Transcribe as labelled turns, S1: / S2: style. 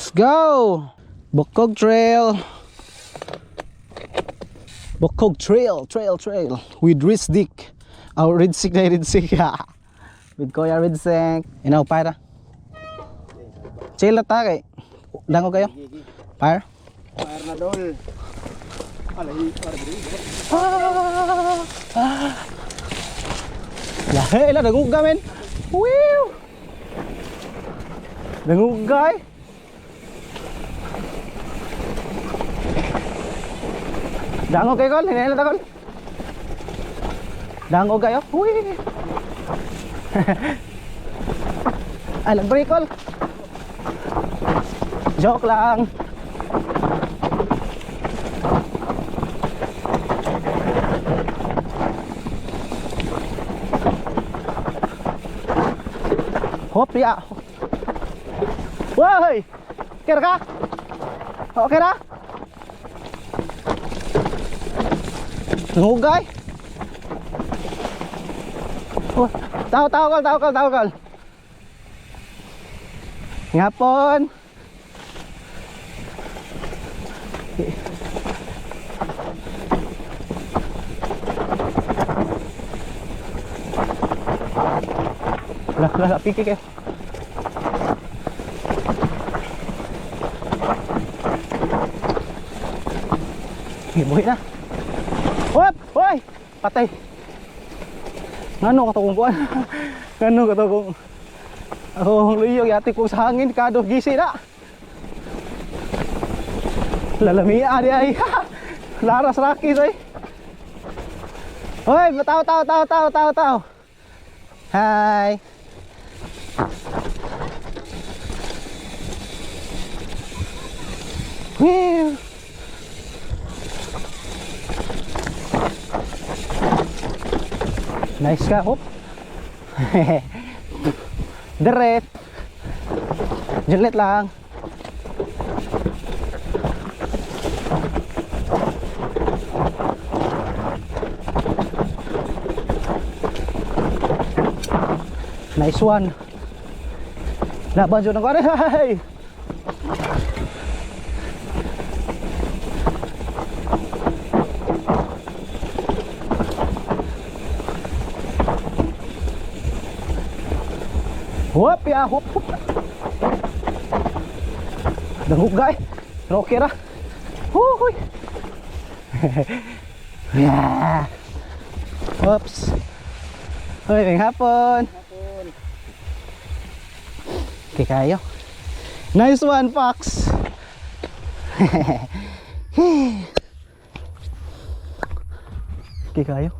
S1: Let's go! Bukog Trail. Bukog Trail. With Rizdik. Oh, Rizdik na Rizdik. With Kuya Rizdik. Inaw, para. Chill na ta kay. Dango kayo? Fire?
S2: Fire na dol. Alay,
S1: Lahe, ila nanguga men. Whew! Nanguga eh. Dango kayo kol, hinahila ta kol. Dango kayo. Whee! Ay, nag-break kol. Joke lang. Hop ya. Woi. Kira ka? Okay na? Ngugay. Oh, tahu kal. Ngapon. Lah, pikir ke. Buhi na. Hop, hoy, patay. Ngano ka to kung kuan? Ngano ka to kung ako luyog yati ko sa hangin kado gisi na. Lalamiya di ay. Laras rakis ay. Hoy, tao. Hai. Whew. Nice ka, hop. Deret. Jelet lang. Nice one. Laban dyan ako. Hey! Hop ya, hop. Dahugay. Pero okay ra. Huy. Yeah. Oops. Hoy, may hapon. Okay kayo. Nice one, Fox. Okay kayo.